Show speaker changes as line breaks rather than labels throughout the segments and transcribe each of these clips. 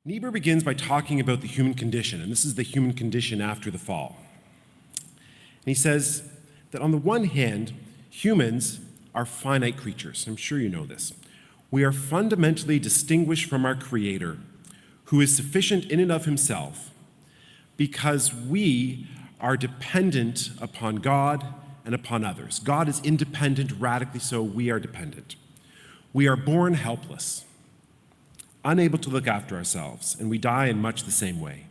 Niebuhr begins by talking about the human condition, and this is the human condition after the fall. And he says that on the one hand, humans are finite creatures. I'm sure you know this. We are fundamentally distinguished from our Creator, who is sufficient in and of himself, because we are dependent upon God and upon others. God is independent, radically so. We are dependent. We are born helpless, unable to look after ourselves, and we die in much the same way.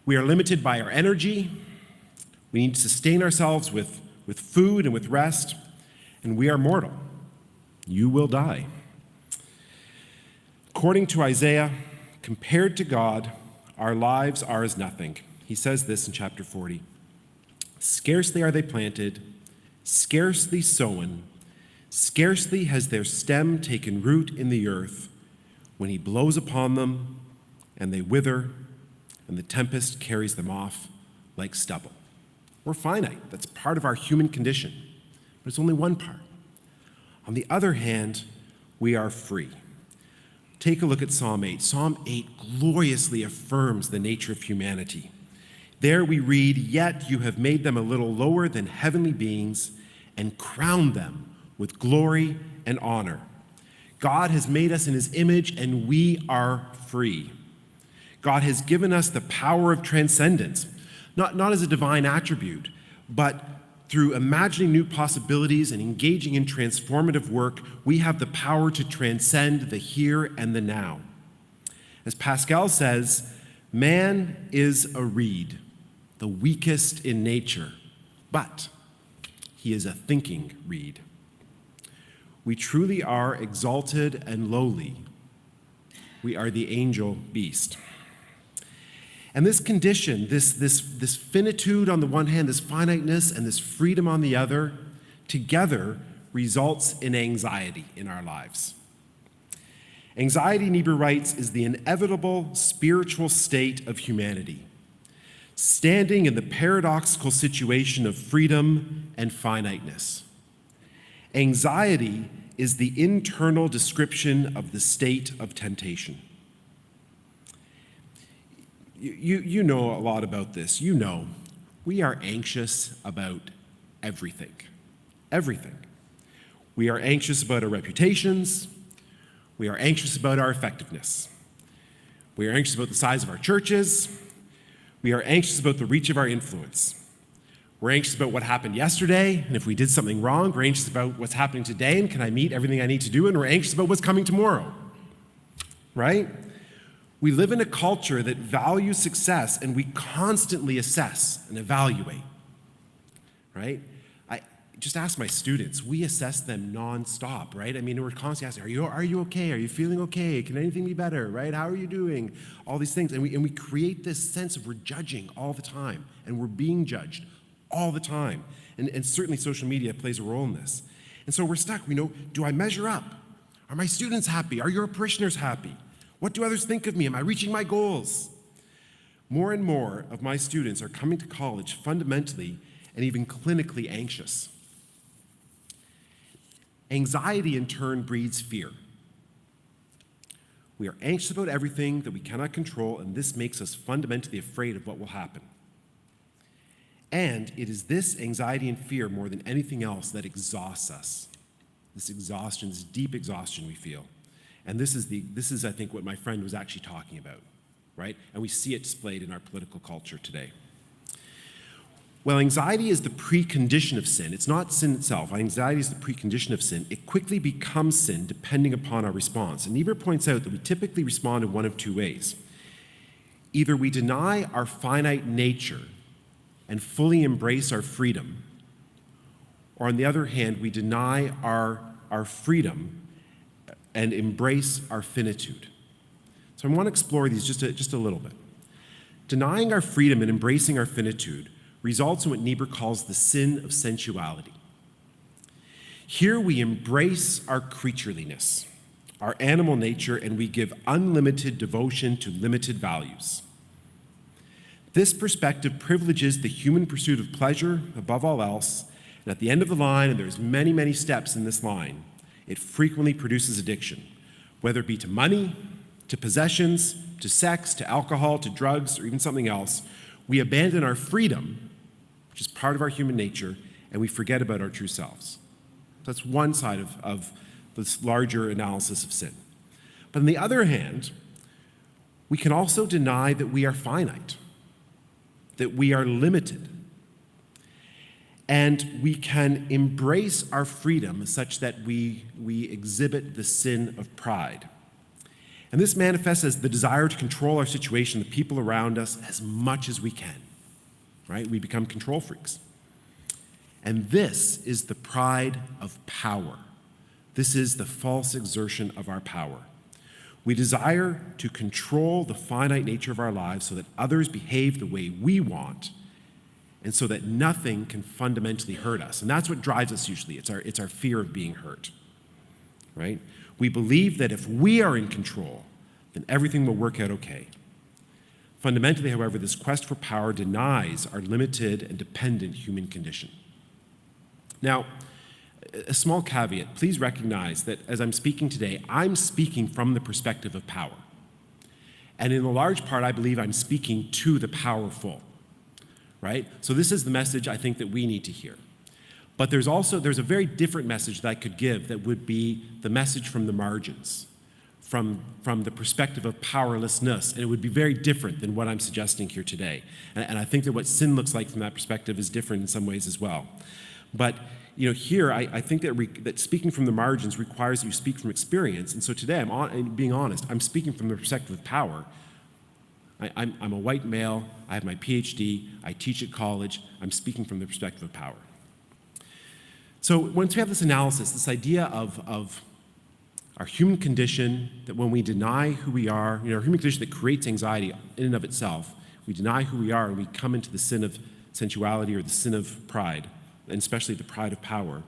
We are limited by our energy. We need to sustain ourselves with food and with rest, and we are mortal. You will die. According to Isaiah, compared to God, our lives are as nothing. He says this in chapter 40. Scarcely are they planted, scarcely sown, scarcely has their stem taken root in the earth, when he blows upon them, and they wither, and the tempest carries them off like stubble. We're finite. That's part of our human condition, but it's only one part. On the other hand, we are free. Take a look at Psalm 8. Psalm 8 gloriously affirms the nature of humanity. There we read, "Yet you have made them a little lower than heavenly beings and crowned them with glory and honor." God has made us in his image, and we are free. God has given us the power of transcendence, not as a divine attribute, but through imagining new possibilities and engaging in transformative work, we have the power to transcend the here and the now. As Pascal says, man is a reed, the weakest in nature, but he is a thinking reed. We truly are exalted and lowly. We are the angel beast. And this condition, this finitude on the one hand, this finiteness, and this freedom on the other, together results in anxiety in our lives. Anxiety, Niebuhr writes, is the inevitable spiritual state of humanity, standing in the paradoxical situation of freedom and finiteness. Anxiety is the internal description of the state of temptation. You know a lot about this. You know, we are anxious about everything. Everything. We are anxious about our reputations. We are anxious about our effectiveness. We are anxious about the size of our churches. We are anxious about the reach of our influence. We're anxious about what happened yesterday, and if we did something wrong, we're anxious about what's happening today, and can I meet everything I need to do, and we're anxious about what's coming tomorrow, right? We live in a culture that values success, and we constantly assess and evaluate, right? I just ask my students, we assess them nonstop, right? I mean, we're constantly asking, are you okay? Are you feeling okay? Can anything be better, right? How are you doing? All these things, and we create this sense of we're judging all the time, and we're being judged all the time. And certainly social media plays a role in this. And so we're stuck. We know, do I measure up? Are my students happy? Are your parishioners happy? What do others think of me? Am I reaching my goals? More and more of my students are coming to college fundamentally and even clinically anxious. Anxiety, in turn, breeds fear. We are anxious about everything that we cannot control, and this makes us fundamentally afraid of what will happen. And it is this anxiety and fear more than anything else that exhausts us. This exhaustion, this deep exhaustion we feel. And this is, I think, what my friend was actually talking about, right? And we see it displayed in our political culture today. Well, anxiety is the precondition of sin. It's not sin itself. Anxiety is the precondition of sin. It quickly becomes sin depending upon our response. And Niebuhr points out that we typically respond in one of two ways. Either we deny our finite nature and fully embrace our freedom, or on the other hand, we deny our freedom and embrace our finitude. So I want to explore these just a little bit. Denying our freedom and embracing our finitude results in what Niebuhr calls the sin of sensuality. Here we embrace our creatureliness, our animal nature, and we give unlimited devotion to limited values. This perspective privileges the human pursuit of pleasure above all else, and at the end of the line, and there's many, many steps in this line, it frequently produces addiction, whether it be to money, to possessions, to sex, to alcohol, to drugs, or even something else, we abandon our freedom, which is part of our human nature, and we forget about our true selves. That's one side of this larger analysis of sin. But on the other hand, we can also deny that we are finite, that we are limited. And we can embrace our freedom such that we exhibit the sin of pride. And this manifests as the desire to control our situation, the people around us, as much as we can, right? We become control freaks. And this is the pride of power. This is the false exertion of our power. We desire to control the finite nature of our lives so that others behave the way we want, and so that nothing can fundamentally hurt us. And that's what drives us usually. It's our fear of being hurt, right? We believe that if we are in control, then everything will work out okay. Fundamentally, however, this quest for power denies our limited and dependent human condition. Now, a small caveat, please recognize that as I'm speaking today, I'm speaking from the perspective of power. And in a large part, I believe I'm speaking to the powerful. Right? So this is the message I think that we need to hear. But there's a very different message that I could give that would be the message from the margins, from the perspective of powerlessness, and it would be very different than what I'm suggesting here today. And I think that what sin looks like from that perspective is different in some ways as well. But here I think that speaking from the margins requires that you speak from experience. And so today, being honest, I'm speaking from the perspective of power. I'm a white male, I have my PhD, I teach at college, I'm speaking from the perspective of power. So once we have this analysis, this idea of our human condition, that when we deny who we are, our human condition that creates anxiety in and of itself, we deny who we are and we come into the sin of sensuality or the sin of pride, and especially the pride of power,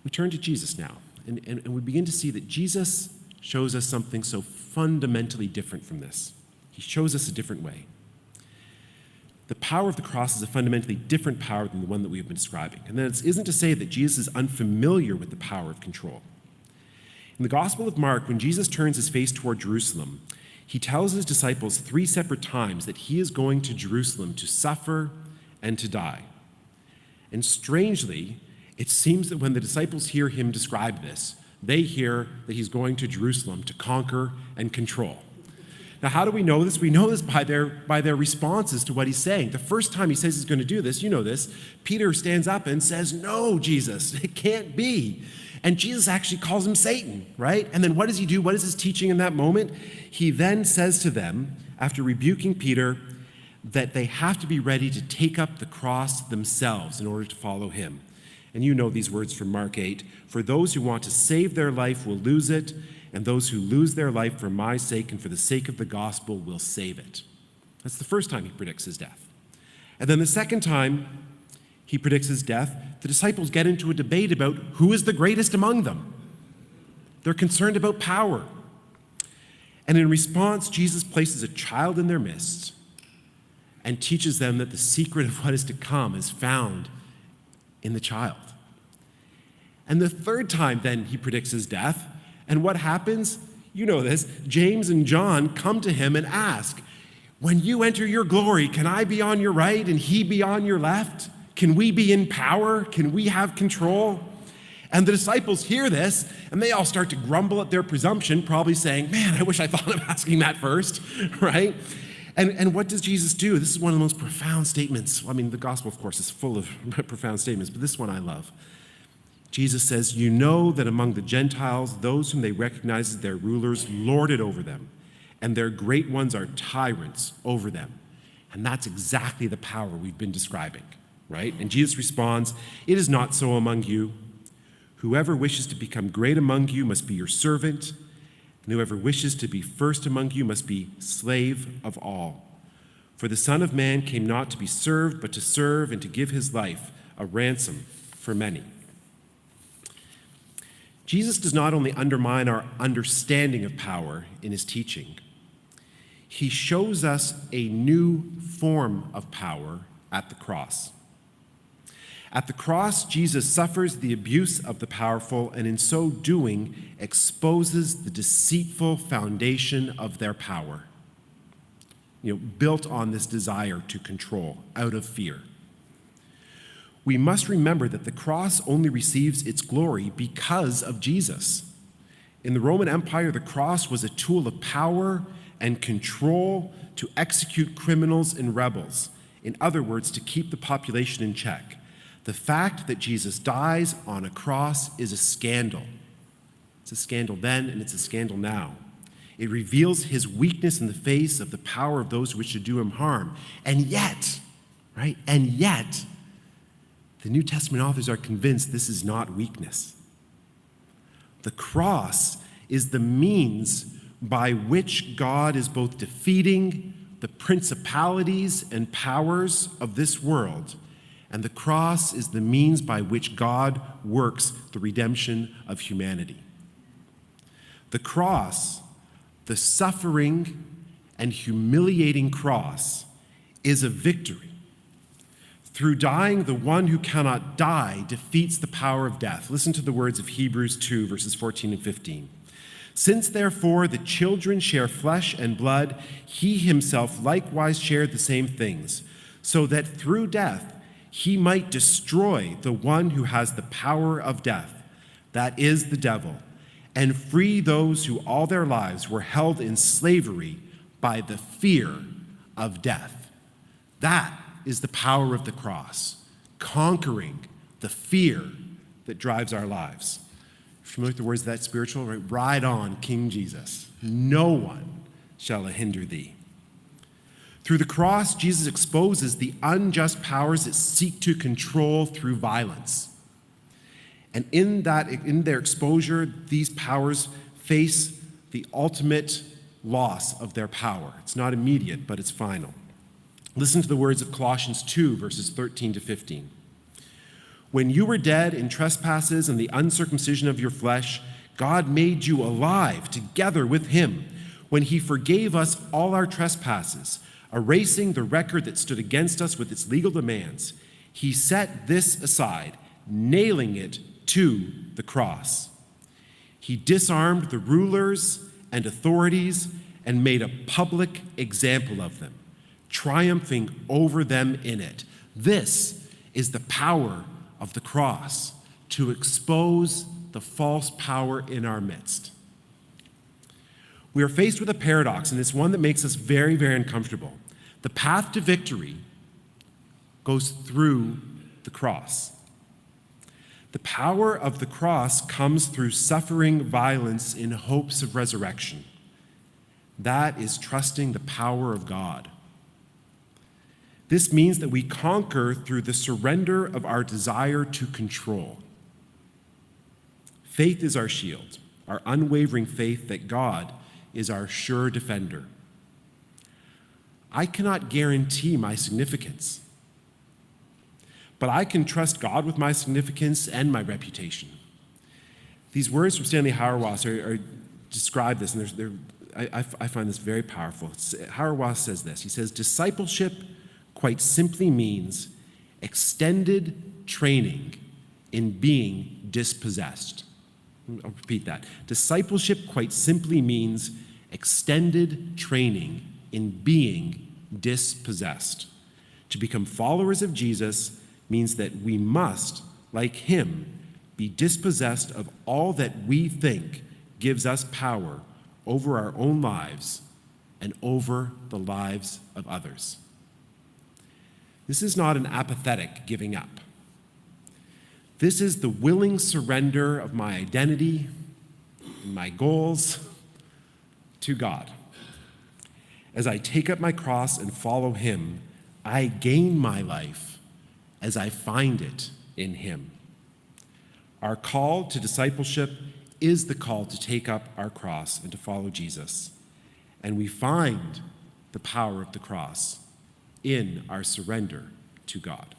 we turn to Jesus now, and we begin to see that Jesus shows us something so fundamentally different from this. He shows us a different way. The power of the cross is a fundamentally different power than the one that we have been describing. And that isn't to say that Jesus is unfamiliar with the power of control. In the Gospel of Mark, when Jesus turns his face toward Jerusalem, he tells his disciples 3 separate times that he is going to Jerusalem to suffer and to die. And strangely, it seems that when the disciples hear him describe this, they hear that he's going to Jerusalem to conquer and control. Now, how do we know this? We know this by their responses to what he's saying. The first time he says he's going to do this, you know this, Peter stands up and says, "No, Jesus, it can't be." And Jesus actually calls him Satan, right? And then what does he do? What is his teaching in that moment? He then says to them, after rebuking Peter, that they have to be ready to take up the cross themselves in order to follow him. And you know these words from Mark 8, "For those who want to save their life will lose it, and those who lose their life for my sake and for the sake of the gospel will save it." That's the first time he predicts his death. And then the second time he predicts his death, the disciples get into a debate about who is the greatest among them. They're concerned about power. And in response, Jesus places a child in their midst and teaches them that the secret of what is to come is found in the child. And the third time then he predicts his death, and what happens? You know this. James and John come to him and ask, "When you enter your glory, can I be on your right and he be on your left? Can we be in power? Can we have control?" And the disciples hear this, and they all start to grumble at their presumption, probably saying, "Man, I wish I thought of asking that first," right? And what does Jesus do? This is one of the most profound statements. I mean, the gospel, of course, is full of profound statements, but this one I love. Jesus says, "You know that among the Gentiles, those whom they recognize as their rulers lord it over them, and their great ones are tyrants over them." And that's exactly the power we've been describing, right? And Jesus responds, "It is not so among you. Whoever wishes to become great among you must be your servant, and whoever wishes to be first among you must be slave of all. For the Son of Man came not to be served, but to serve and to give his life a ransom for many." Jesus does not only undermine our understanding of power in his teaching, he shows us a new form of power at the cross. At the cross, Jesus suffers the abuse of the powerful, and in so doing, exposes the deceitful foundation of their power, built on this desire to control out of fear. We must remember that the cross only receives its glory because of Jesus. In the Roman Empire, the cross was a tool of power and control to execute criminals and rebels. In other words, to keep the population in check. The fact that Jesus dies on a cross is a scandal. It's a scandal then, and it's a scandal now. It reveals his weakness in the face of the power of those who wish to do him harm. And yet, the New Testament authors are convinced this is not weakness. The cross is the means by which God is both defeating the principalities and powers of this world, and the cross is the means by which God works the redemption of humanity. The cross, the suffering and humiliating cross, is a victory. Through dying, the one who cannot die defeats the power of death. Listen to the words of Hebrews 2, verses 14 and 15. Since, therefore, the children share flesh and blood, he himself likewise shared the same things, so that through death he might destroy the one who has the power of death, that is the devil, and free those who all their lives were held in slavery by the fear of death. That is the power of the cross, conquering the fear that drives our lives. Familiar with the words of that spiritual? Right? Ride on, King Jesus. No one shall hinder thee. Through the cross, Jesus exposes the unjust powers that seek to control through violence. And in their exposure, these powers face the ultimate loss of their power. It's not immediate, but it's final. Listen to the words of Colossians 2, verses 13 to 15. When you were dead in trespasses and the uncircumcision of your flesh, God made you alive together with him when he forgave us all our trespasses, erasing the record that stood against us with its legal demands. He set this aside, nailing it to the cross. He disarmed the rulers and authorities and made a public example of them, triumphing over them in it. This is the power of the cross, to expose the false power in our midst. We are faced with a paradox, and it's one that makes us very, very uncomfortable. The path to victory goes through the cross. The power of the cross comes through suffering violence in hopes of resurrection. That is trusting the power of God. This means that we conquer through the surrender of our desire to control. Faith is our shield, our unwavering faith that God is our sure defender. I cannot guarantee my significance, but I can trust God with my significance and my reputation. These words from Stanley Hauerwas describe this, and I find this very powerful. Hauerwas says this. He says, discipleship quite simply means extended training in being dispossessed. I'll repeat that. Discipleship quite simply means extended training in being dispossessed. To become followers of Jesus means that we must, like him, be dispossessed of all that we think gives us power over our own lives and over the lives of others. This is not an apathetic giving up. This is the willing surrender of my identity and my goals to God. As I take up my cross and follow him, I gain my life as I find it in him. Our call to discipleship is the call to take up our cross and to follow Jesus. And we find the power of the cross in our surrender to God.